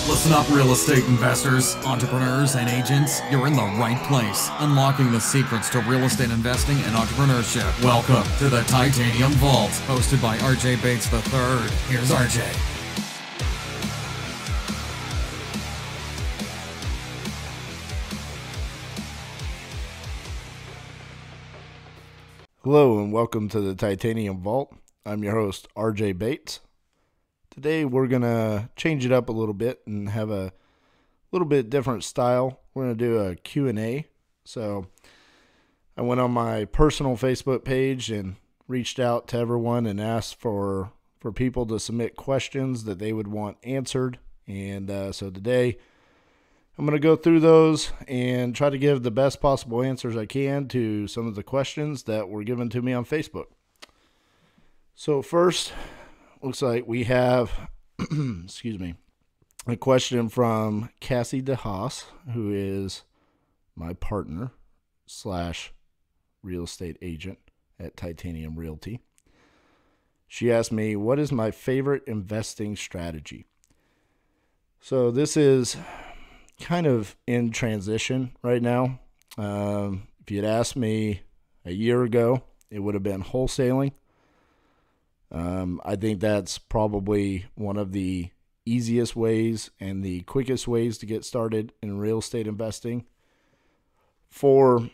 Listen up, real estate investors, entrepreneurs, and agents. You're in the right place. Unlocking the secrets to real estate investing and entrepreneurship. Welcome to the Titanium Vault, hosted by RJ Bates III. Here's RJ. Hello and welcome to the Titanium Vault. I'm your host, RJ Bates. Today we're going to change it up a little bit and have a little bit different style. We're going to do a Q&A. So I went on my personal Facebook page and reached out to everyone and asked for people to submit questions that they would want answered. And so today I'm going to go through those and try to give the best possible answers I can to some of the questions that were given to me on Facebook. So first, looks like we have, a question from Cassie DeHaas, who is my partner / real estate agent at Titanium Realty. She asked me, what is my favorite investing strategy? So this is kind of in transition right now. If you'd asked me a year ago, it would have been wholesaling. I think that's probably one of the easiest ways and the quickest ways to get started in real estate investing for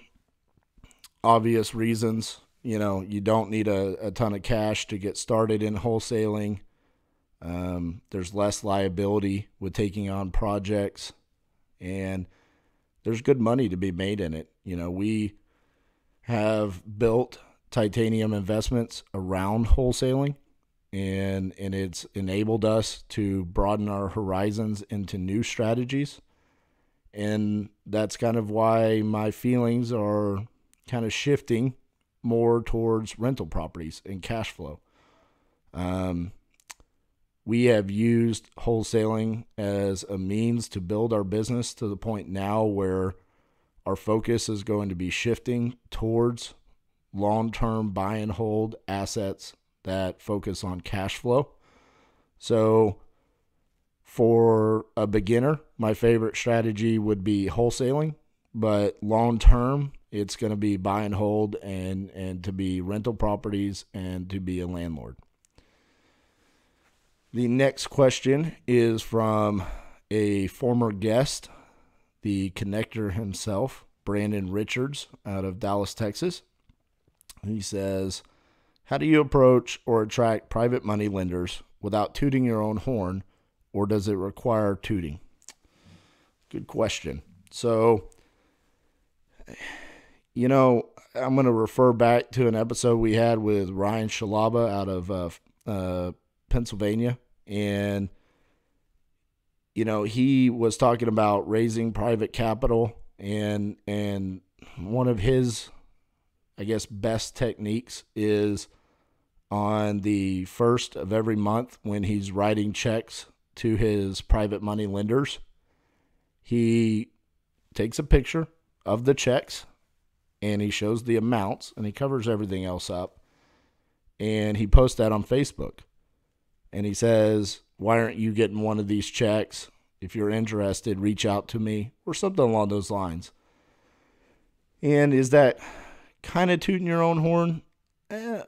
obvious reasons. You know, you don't need a ton of cash to get started in wholesaling. There's less liability with taking on projects, and there's good money to be made in it. You know, we have built Titanium investments around wholesaling, and it's enabled us to broaden our horizons into new strategies. And that's kind of why my feelings are kind of shifting more towards rental properties and cash flow. We have used wholesaling as a means to build our business to the point now where our focus is going to be shifting towards long-term buy and hold assets that focus on cash flow. So for a beginner, my favorite strategy would be wholesaling, but long-term, it's going to be buy and hold and to be rental properties and to be a landlord. The next question is from a former guest, the connector himself, Brandon Richards, out of Dallas, Texas. He says, how do you approach or attract private money lenders without tooting your own horn, or does it require tooting? Good question. So, you know, I'm going to refer back to an episode we had with Ryan Shalaba out of Pennsylvania. And, you know, he was talking about raising private capital, and one of his, I guess, best techniques is on the first of every month when he's writing checks to his private money lenders, he takes a picture of the checks and he shows the amounts and he covers everything else up, and he posts that on Facebook. And he says, why aren't you getting one of these checks? If you're interested, reach out to me, or something along those lines. And is that kind of tooting your own horn?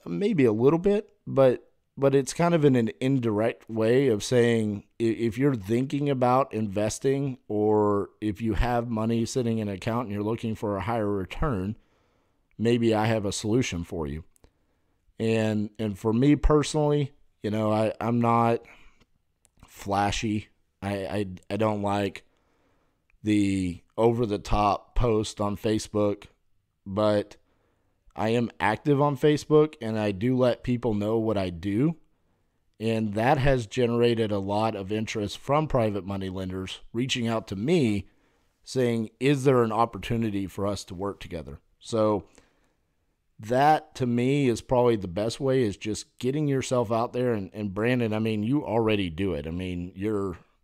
Maybe a little bit, but it's kind of in an indirect way of saying, if you're thinking about investing, or if you have money sitting in an account and you're looking for a higher return, maybe I have a solution for you. And for me personally, you know, I'm not flashy. I don't like the over-the-top post on Facebook, but I am active on Facebook, and I do let people know what I do, and that has generated a lot of interest from private money lenders reaching out to me saying, is there an opportunity for us to work together? So that, to me, is probably the best way, is just getting yourself out there. And Brandon, I mean, you already do it. I mean,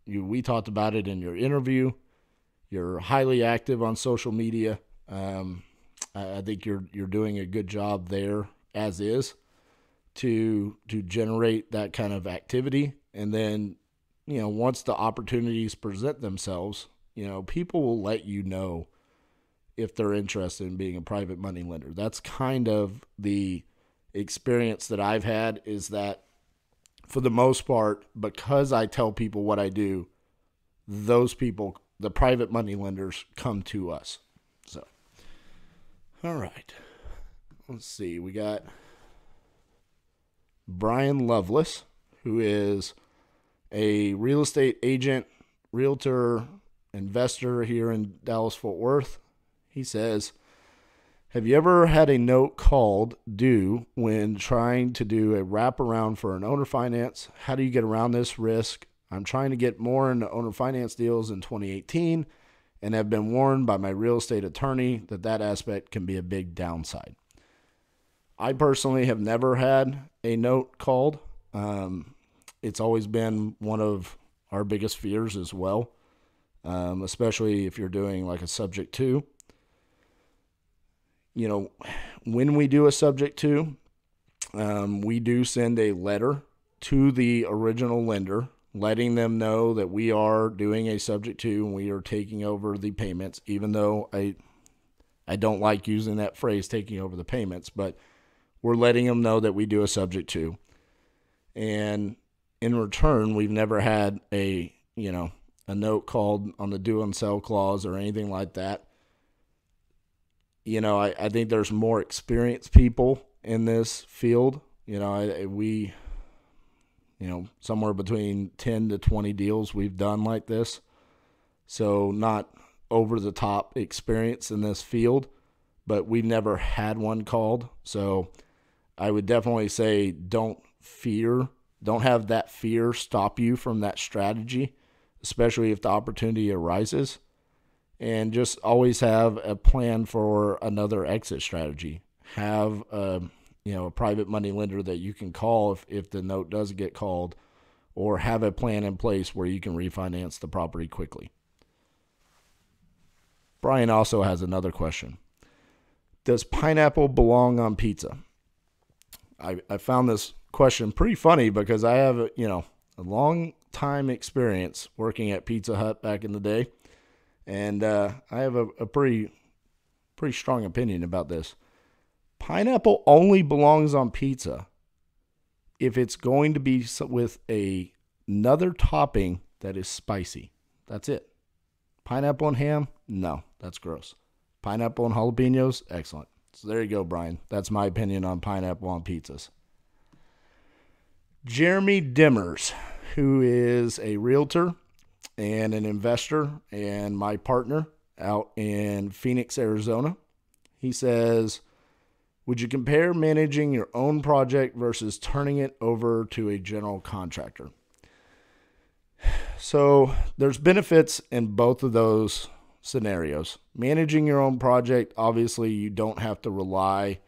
we talked about it in your interview. You're highly active on social media. I think you're doing a good job there as is to generate that kind of activity. And then once the opportunities present themselves, people will let you know if they're interested in being a private money lender. That's kind of the experience that I've had, is that for the most part, because I tell people what I do, those people, the private money lenders, come to us. So, all right. Let's see. We got Brian Lovelace, who is a real estate agent, realtor, investor here in Dallas-Fort Worth. He says, have you ever had a note called due when trying to do a wraparound for an owner finance? How do you get around this risk? I'm trying to get more into owner finance deals in 2018 and have been warned by my real estate attorney that aspect can be a big downside. I personally have never had a note called. It's always been one of our biggest fears as well, especially if you're doing like a subject to. When we do a subject to, we do send a letter to the original lender, letting them know that we are doing a subject to and we are taking over the payments, even though I don't like using that phrase, taking over the payments, but we're letting them know that we do a subject to. And in return, we've never had a note called on the due and sell clause or anything like that. I think there's more experienced people in this field. We somewhere between 10 to 20 deals we've done like this. So not over the top experience in this field, but we've never had one called. So I would definitely say don't have that fear stop you from that strategy, especially if the opportunity arises. And just always have a plan for another exit strategy. Have a private money lender that you can call if the note does get called, or have a plan in place where you can refinance the property quickly. Brian also has another question. Does pineapple belong on pizza? I found this question pretty funny because I have a long time experience working at Pizza Hut back in the day. And I have a pretty strong opinion about this. Pineapple only belongs on pizza if it's going to be with another topping that is spicy. That's it. Pineapple and ham? No, that's gross. Pineapple and jalapenos? Excellent. So there you go, Brian. That's my opinion on pineapple on pizzas. Jeremy Dimmers, who is a realtor and an investor and my partner out in Phoenix, Arizona. He says, would you compare managing your own project versus turning it over to a general contractor? So there's benefits in both of those scenarios. Managing your own project, obviously you don't have to rely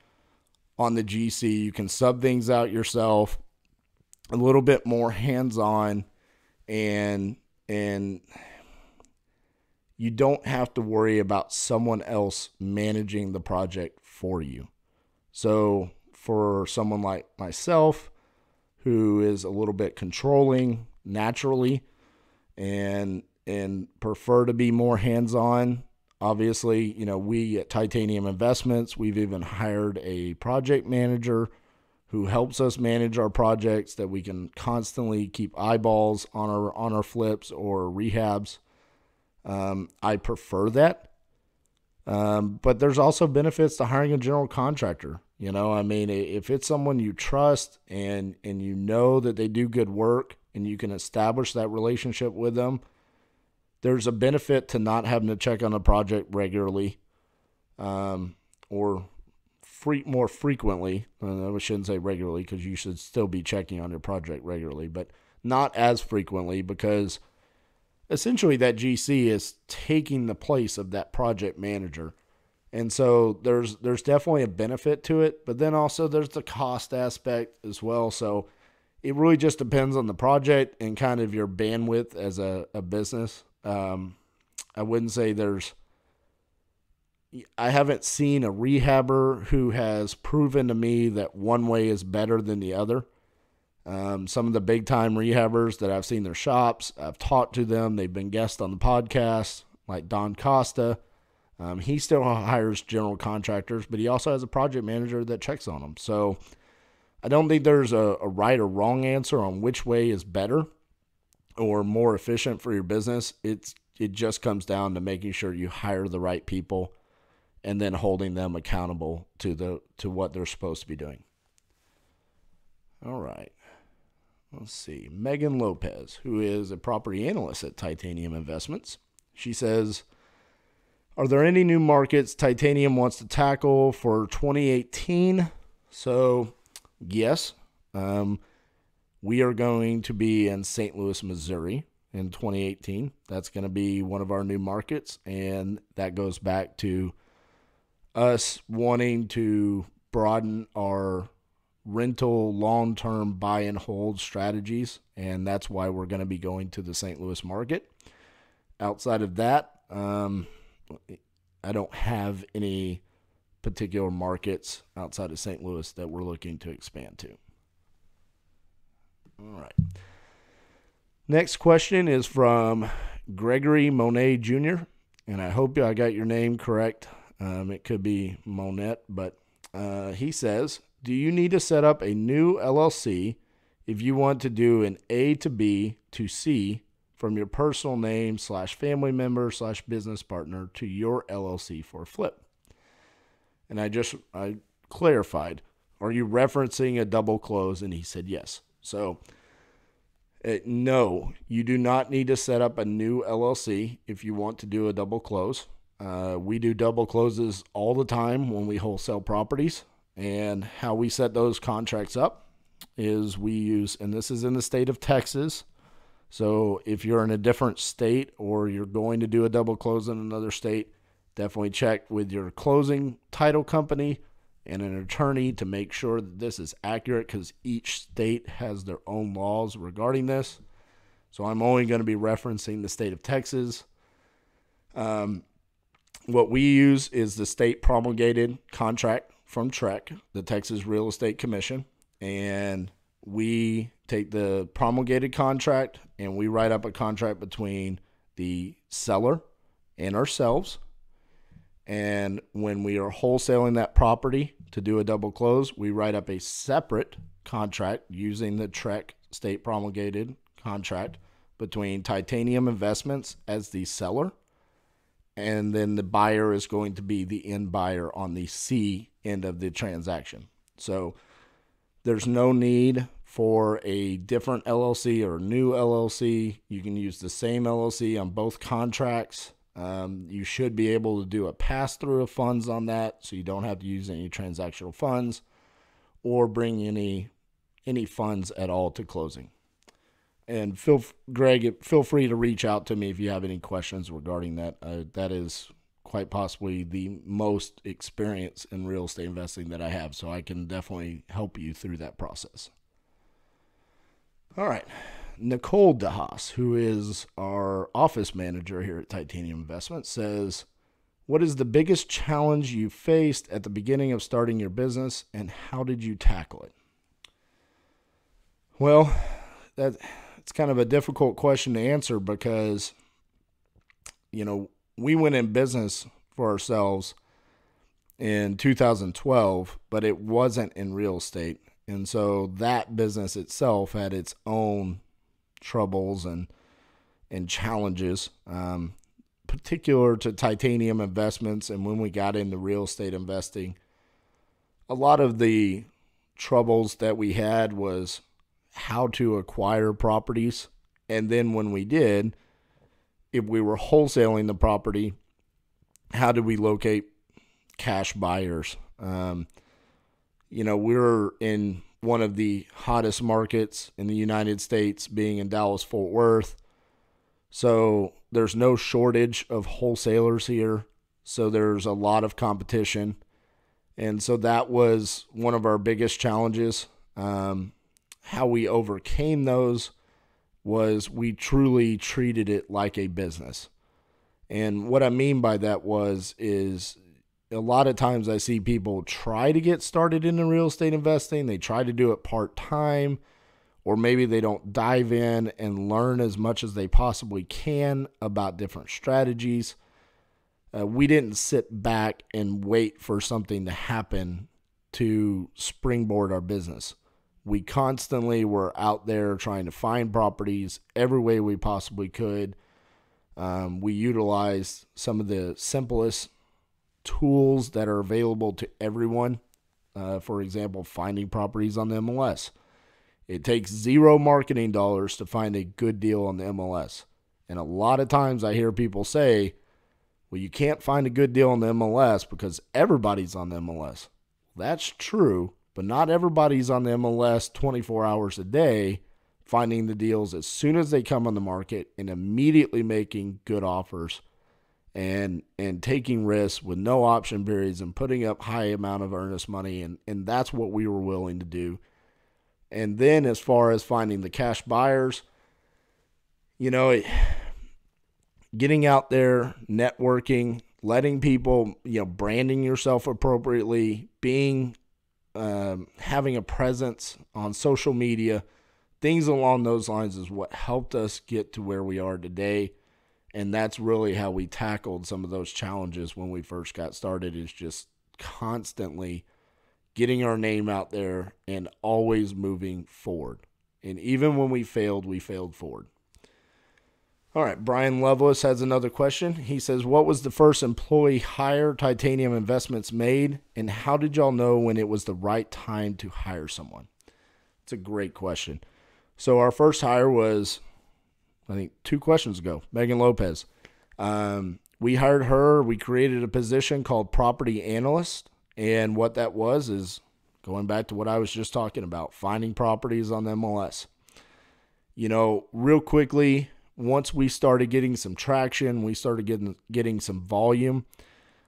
on the GC. You can sub things out yourself, a little bit more hands-on, and you don't have to worry about someone else managing the project for you. So for someone like myself, who is a little bit controlling naturally and prefer to be more hands-on, obviously, we at Titanium Investments, we've even hired a project manager who helps us manage our projects, that we can constantly keep eyeballs on our flips or rehabs. I prefer that. But there's also benefits to hiring a general contractor. If it's someone you trust and you know that they do good work and you can establish that relationship with them, there's a benefit to not having to check on a project regularly, or more frequently. I shouldn't say regularly, because you should still be checking on your project regularly, but not as frequently, because essentially that GC is taking the place of that project manager. And so there's definitely a benefit to it, but then also there's the cost aspect as well. So it really just depends on the project and kind of your bandwidth as a business. I wouldn't say I haven't seen a rehabber who has proven to me that one way is better than the other. Some of the big time rehabbers that I've seen their shops, I've talked to them. They've been guests on the podcast, like Don Costa. He still hires general contractors, but he also has a project manager that checks on them. So I don't think there's a right or wrong answer on which way is better or more efficient for your business. It just comes down to making sure you hire the right people and then holding them accountable to what they're supposed to be doing. All right. Let's see. Megan Lopez, who is a property analyst at Titanium Investments. She says, are there any new markets Titanium wants to tackle for 2018? So, yes. We are going to be in St. Louis, Missouri in 2018. That's going to be one of our new markets, and that goes back to us wanting to broaden our rental long-term buy and hold strategies, and that's why we're going to be going to the St. Louis market. Outside of that, I don't have any particular markets outside of St. Louis that we're looking to expand to. All right. Next question is from Gregory Monet Jr., and I hope I got your name correct. It could be Monette, but he says, do you need to set up a new LLC if you want to do an A to B to C from your personal name / family member / business partner to your LLC for a flip? And I clarified, are you referencing a double close? And he said yes. So no, you do not need to set up a new LLC if you want to do a double close. We do double closes all the time when we wholesale properties. And how we set those contracts up is we use, and this is in the state of Texas. So if you're in a different state or you're going to do a double close in another state, definitely check with your closing title company and an attorney to make sure that this is accurate, because each state has their own laws regarding this. So I'm only going to be referencing the state of Texas. What we use is the state promulgated contract from TREC, the Texas Real Estate Commission, and we take the promulgated contract and we write up a contract between the seller and ourselves. And when we are wholesaling that property to do a double close, we write up a separate contract using the TREC state promulgated contract between Titanium Investments as the seller, and then the buyer is going to be the end buyer on the C end of the transaction. So there's no need for a different LLC or new LLC. You can use the same LLC on both contracts. You should be able to do a pass-through of funds on that, so you don't have to use any transactional funds or bring any funds at all to closing. And Greg, feel free to reach out to me if you have any questions regarding that. That is quite possibly the most experience in real estate investing that I have, so I can definitely help you through that process. All right. Nicole DeHaas, who is our office manager here at Titanium Investments, says, what is the biggest challenge you faced at the beginning of starting your business, and how did you tackle it? Well, it's kind of a difficult question to answer because, we went in business for ourselves in 2012, but it wasn't in real estate. And so that business itself had its own troubles and challenges, particular to Titanium Investments. And when we got into real estate investing, a lot of the troubles that we had was how to acquire properties. And then when we did, if we were wholesaling the property, how did we locate cash buyers? We're in one of the hottest markets in the United States, being in Dallas-Fort Worth. So there's no shortage of wholesalers here. So there's a lot of competition. And so that was one of our biggest challenges. How we overcame those was we truly treated it like a business. And what I mean by that is a lot of times I see people try to get started into real estate investing. They try to do it part-time, or maybe they don't dive in and learn as much as they possibly can about different strategies. We didn't sit back and wait for something to happen to springboard our business. We constantly were out there trying to find properties every way we possibly could. We utilized some of the simplest tools that are available to everyone. For example, finding properties on the MLS. It takes zero marketing dollars to find a good deal on the MLS. And a lot of times I hear people say, well, you can't find a good deal on the MLS because everybody's on the MLS. That's true, but not everybody's on the MLS 24 hours a day, finding the deals as soon as they come on the market and immediately making good offers and taking risks with no option periods and putting up high amount of earnest money. And that's what we were willing to do. And then as far as finding the cash buyers, getting out there, networking, letting people, branding yourself appropriately, having a presence on social media, things along those lines is what helped us get to where we are today. And that's really how we tackled some of those challenges when we first got started, is just constantly getting our name out there and always moving forward. And even when we failed forward. All right, Brian Lovelace has another question. He says, what was the first employee hire Titanium Investments made, and how did y'all know when it was the right time to hire someone? It's a great question. So our first hire was, I think, 2 questions ago, Megan Lopez. We hired her. We created a position called property analyst. And what that was is going back to what I was just talking about, finding properties on the MLS. Real quickly, once we started getting some traction, we started getting some volume,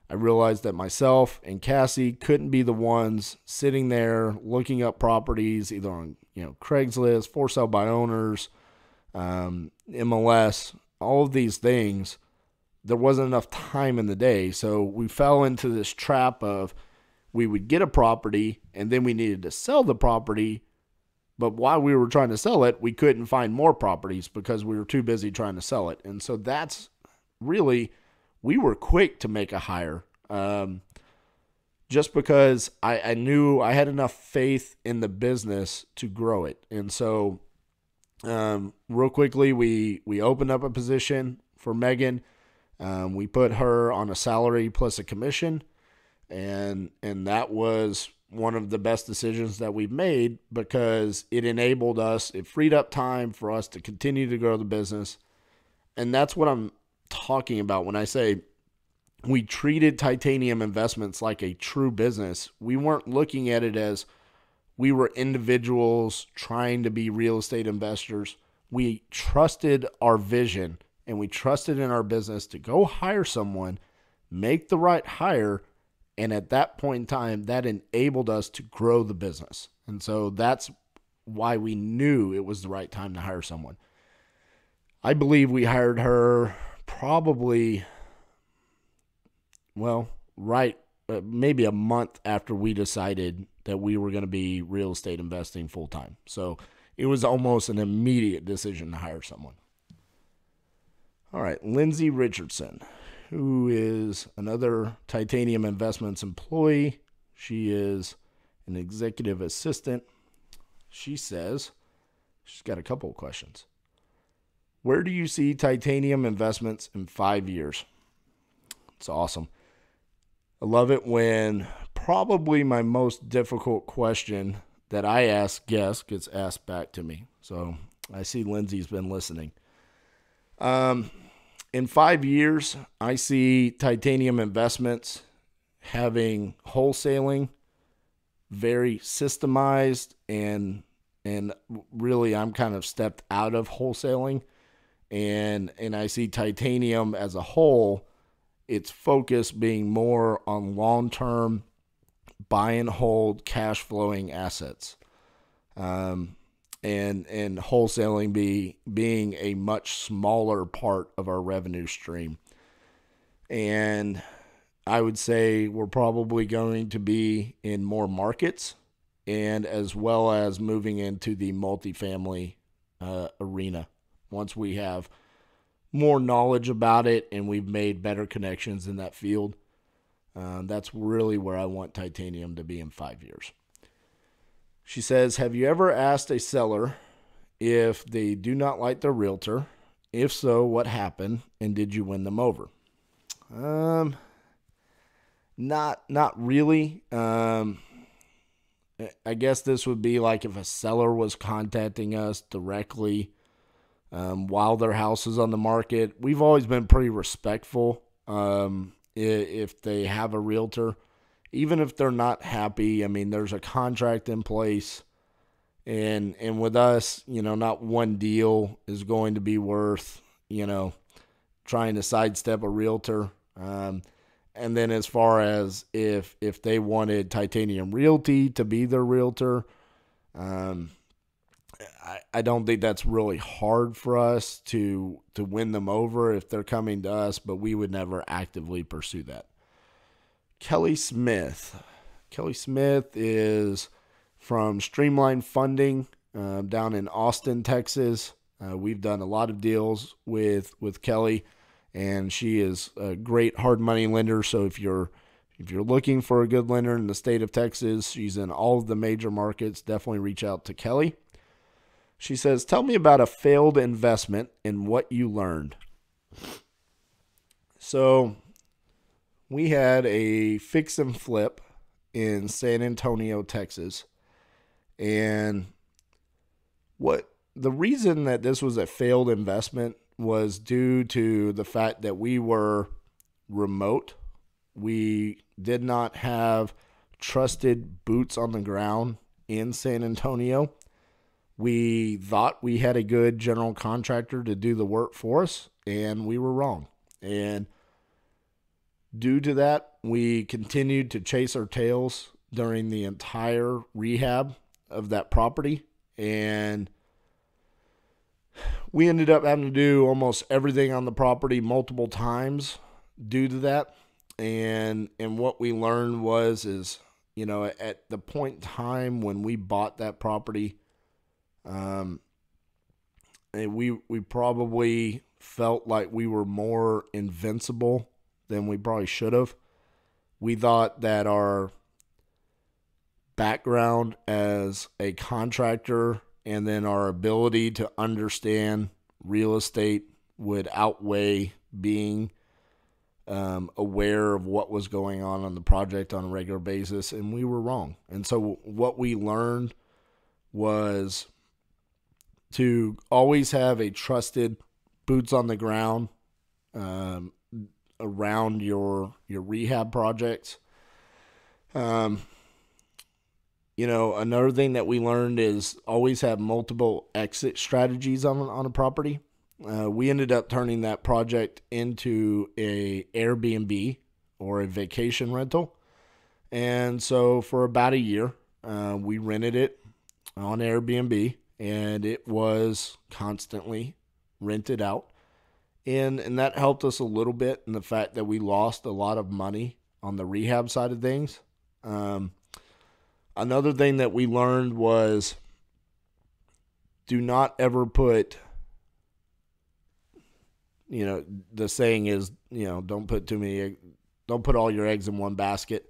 I realized that myself and Cassie couldn't be the ones sitting there looking up properties either on Craigslist, for sale by owners, MLS, all of these things. There wasn't enough time in the day. So we fell into this trap of we would get a property and then we needed to sell the property. But while we were trying to sell it, we couldn't find more properties because we were too busy trying to sell it. And so that's really, we were quick to make a hire just because I knew I had enough faith in the business to grow it. And so real quickly, we opened up a position for Megan. We put her on a salary plus a commission. And that was one of the best decisions that we've made because it enabled us, it freed up time for us to continue to grow the business. And that's what I'm talking about when I say we treated Titanium Investments like a true business. We weren't looking at it as we were individuals trying to be real estate investors. We trusted our vision and we trusted in our business to go hire someone, make the right hire. And at that point in time, that enabled us to grow the business. And so that's why we knew it was the right time to hire someone. I believe we hired her probably, maybe a month after we decided that we were going to be real estate investing full time. So it was almost an immediate decision to hire someone. All right, Lindsay Richardson, who is another Titanium Investments employee. She is an executive assistant. She says, she's got a couple of questions. Where do you see Titanium Investments in 5 years? It's awesome. I love it when probably my most difficult question that I ask guests gets asked back to me. So I see Lindsay's been listening. In 5 years, I see Titanium Investments having wholesaling very systemized and really I'm kind of stepped out of wholesaling and I see Titanium as a whole, its focus being more on long-term buy and hold cash flowing assets. And wholesaling being a much smaller part of our revenue stream. And I would say we're probably going to be in more markets and as well as moving into the multifamily arena once we have more knowledge about it and we've made better connections in that field. That's really where I want Titanium to be in 5 years. She says, have you ever asked a seller if they do not like their realtor? If so, what happened, and did you win them over? Not really. I guess this would be like if a seller was contacting us directly while their house is on the market. We've always been pretty respectful if they have a realtor. Even if they're not happy, I mean, there's a contract in place. And with us, not one deal is going to be worth, trying to sidestep a realtor. And then as far as if they wanted Titanium Realty to be their realtor, I don't think that's really hard for us to win them over if they're coming to us, but we would never actively pursue that. Kelly Smith. Kelly Smith is from Streamline Funding down in Austin, Texas. We've done a lot of deals with Kelly, and she is a great hard money lender. So if you're looking for a good lender in the state of Texas, she's in all of the major markets. Definitely reach out to Kelly. She says, tell me about a failed investment and what you learned. So we had a fix and flip in San Antonio, Texas. And the reason that this was a failed investment was due to the fact that we were remote. We did not have trusted boots on the ground in San Antonio. We thought we had a good general contractor to do the work for us, and we were wrong. And due to that, we continued to chase our tails during the entire rehab of that property, and we ended up having to do almost everything on the property multiple times due to that. And what we learned is at the point in time when we bought that property, and we probably felt like we were more invincible than we probably should have. We thought that our background as a contractor and then our ability to understand real estate would outweigh being aware of what was going on the project on a regular basis, and we were wrong. And so what we learned was to always have a trusted boots on the ground around your rehab projects. Another thing that we learned is always have multiple exit strategies on a property. We ended up turning that project into a Airbnb or a vacation rental. And so for about a year, we rented it on Airbnb, and it was constantly rented out. And that helped us a little bit in the fact that we lost a lot of money on the rehab side of things. Another thing that we learned was do not ever put, the saying is, don't put all your eggs in one basket.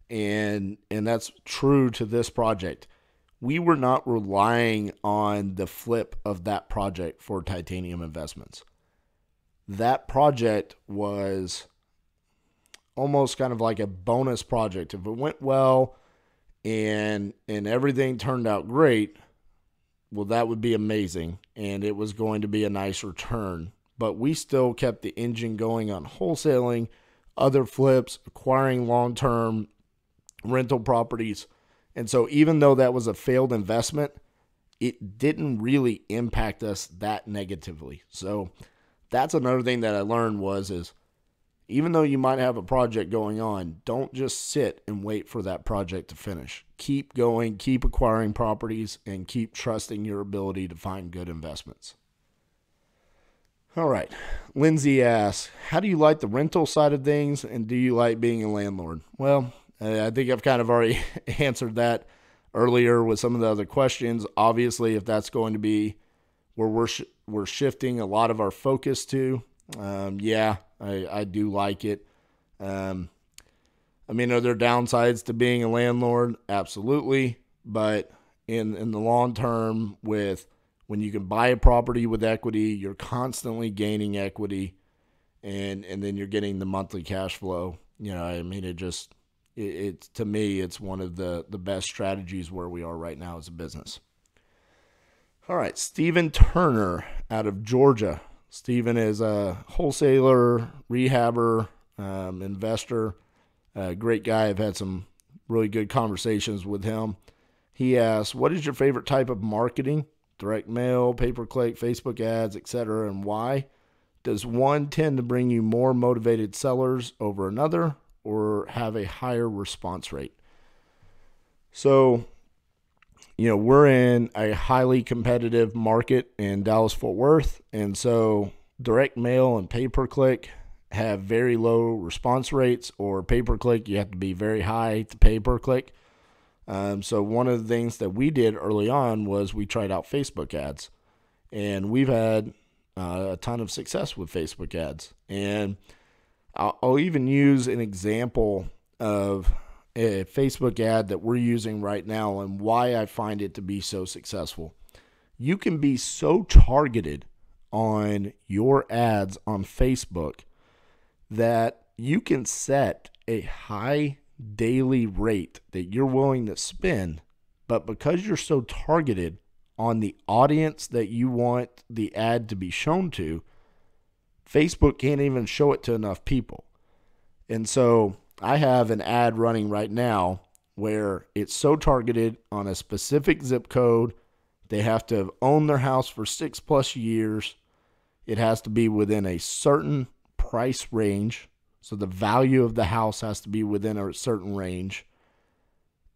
And that's true to this project. We were not relying on the flip of that project for Titanium Investments. That project was almost kind of like a bonus project. If it went well and everything turned out great, well, that would be amazing, and it was going to be a nice return. But we still kept the engine going on wholesaling, other flips, acquiring long-term rental properties. And so even though that was a failed investment, it didn't really impact us that negatively. So that's another thing that I learned is even though you might have a project going on, don't just sit and wait for that project to finish. Keep going, keep acquiring properties, and keep trusting your ability to find good investments. All right. Lindsay asks, how do you like the rental side of things, and do you like being a landlord? Well, I think I've kind of already answered that earlier with some of the other questions. Obviously, if that's going to be where we're shifting a lot of our focus to, I do like it. I mean, are there downsides to being a landlord? Absolutely. But in the long term, when you can buy a property with equity, you're constantly gaining equity, and then you're getting the monthly cash flow. You know, I mean, it's to me, it's one of the best strategies where we are right now as a business. All right, Stephen Turner out of Georgia. Stephen is a wholesaler, rehabber, investor, great guy. I've had some really good conversations with him. He asks, what is your favorite type of marketing? Direct mail, pay-per-click, Facebook ads, etc., and why? Does one tend to bring you more motivated sellers over another, or have a higher response rate? So, you know, we're in a highly competitive market in Dallas-Fort Worth, and so direct mail and pay-per-click have very low response rates, or pay-per-click, you have to be very high to pay-per-click. So one of the things that we did early on was we tried out Facebook ads, and we've had a ton of success with Facebook ads. And I'll even use an example of a Facebook ad that we're using right now and why I find it to be so successful. You can be so targeted on your ads on Facebook that you can set a high daily rate that you're willing to spend, but because you're so targeted on the audience that you want the ad to be shown to, Facebook can't even show it to enough people. And so I have an ad running right now where it's so targeted on a specific zip code. They have to have owned their house for 6+ years. It has to be within a certain price range. So the value of the house has to be within a certain range.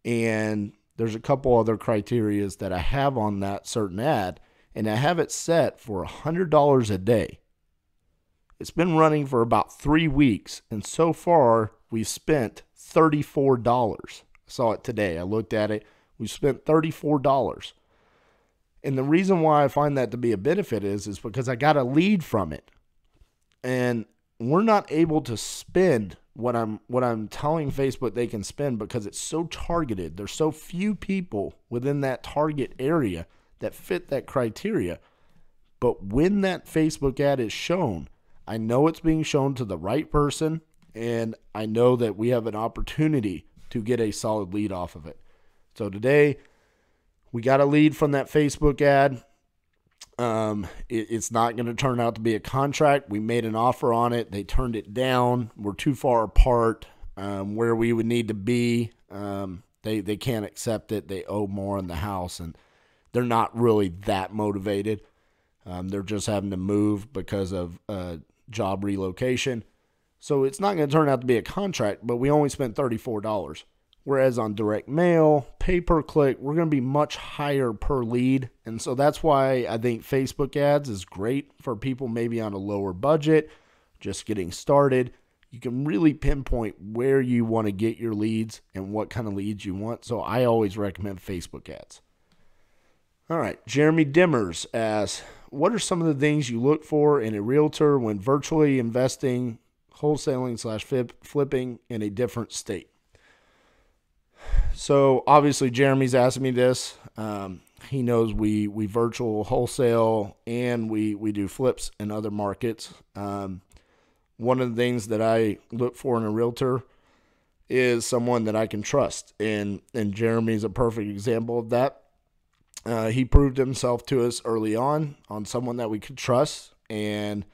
And there's a couple other criterias that I have on that certain ad, and I have it set for $100 a day. It's been running for about 3 weeks, and so far we've spent $34. I saw it today. I looked at it. We spent $34. And the reason why I find that to be a benefit is because I got a lead from it. And we're not able to spend what I'm telling Facebook they can spend because it's so targeted. There's so few people within that target area that fit that criteria. But when that Facebook ad is shown, I know it's being shown to the right person, and I know that we have an opportunity to get a solid lead off of it. So today, we got a lead from that Facebook ad. It's not going to turn out to be a contract. We made an offer on it. They turned it down. We're too far apart where we would need to be. They can't accept it. They owe more on the house, and they're not really that motivated. They're just having to move because of job relocation. So it's not going to turn out to be a contract, but we only spent $34. Whereas on direct mail, pay-per-click, we're going to be much higher per lead. And so that's why I think Facebook ads is great for people maybe on a lower budget, just getting started. You can really pinpoint where you want to get your leads and what kind of leads you want. So I always recommend Facebook ads. All right, Jeremy Dimmers asks, what are some of the things you look for in a realtor when virtually investing, wholesaling / flipping in a different state? So obviously Jeremy's asking me this. He knows we virtual wholesale and we do flips in other markets. One of the things that I look for in a realtor is someone that I can trust. And Jeremy's a perfect example of that. He proved himself to us early on someone that we could trust. And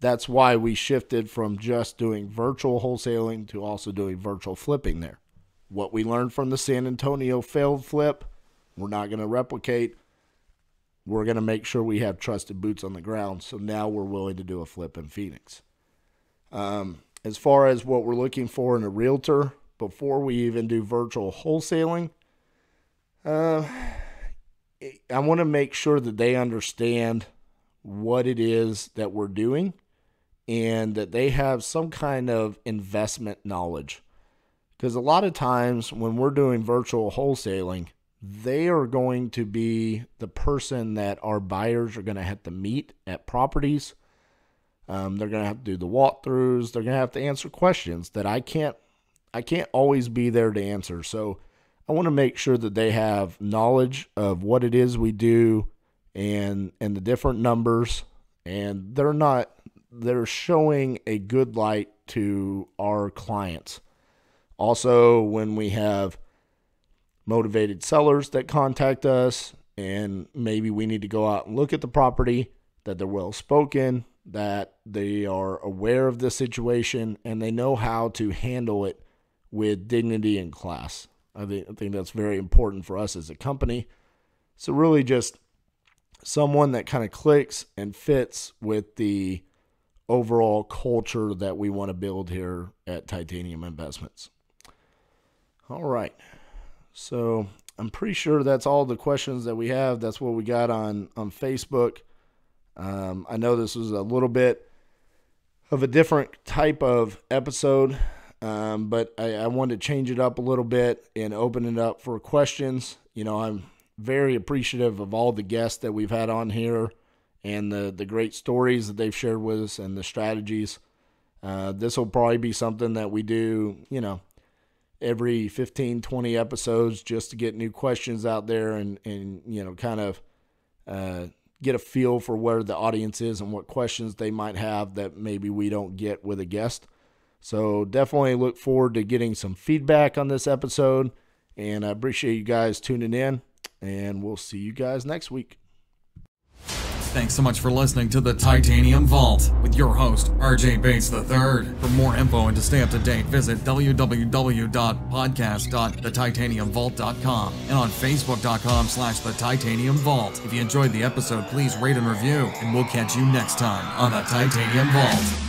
that's why we shifted from just doing virtual wholesaling to also doing virtual flipping there. What we learned from the San Antonio failed flip, we're not going to replicate. We're going to make sure we have trusted boots on the ground. So now we're willing to do a flip in Phoenix. As far as what we're looking for in a realtor, before we even do virtual wholesaling, I want to make sure that they understand what it is that we're doing and that they have some kind of investment knowledge. Because a lot of times when we're doing virtual wholesaling, they are going to be the person that our buyers are going to have to meet at properties. They're going to have to do the walkthroughs. They're going to have to answer questions that I can't always be there to answer. So I want to make sure that they have knowledge of what it is we do and the different numbers, and they're showing a good light to our clients. Also, when we have motivated sellers that contact us and maybe we need to go out and look at the property, that they're well spoken, that they are aware of the situation, and they know how to handle it with dignity and class. I think that's very important for us as a company. So really just someone that kind of clicks and fits with the overall culture that we want to build here at Titanium Investments. All right. So I'm pretty sure that's all the questions that we have. That's what we got on Facebook. I know this was a little bit of a different type of episode, but I wanted to change it up a little bit and open it up for questions. You know, I'm very appreciative of all the guests that we've had on here and the great stories that they've shared with us and the strategies. This will probably be something that we do, you know, every 15, 20 episodes just to get new questions out there and you know, kind of get a feel for where the audience is and what questions they might have that maybe we don't get with a guest. So definitely look forward to getting some feedback on this episode, and I appreciate you guys tuning in, and we'll see you guys next week. Thanks so much for listening to the Titanium Vault with your host, RJ Bates III. For more info and to stay up to date, visit www.podcast.thetitaniumvault.com and on facebook.com/The Titanium Vault. If you enjoyed the episode, please rate and review, and we'll catch you next time on the Titanium Vault.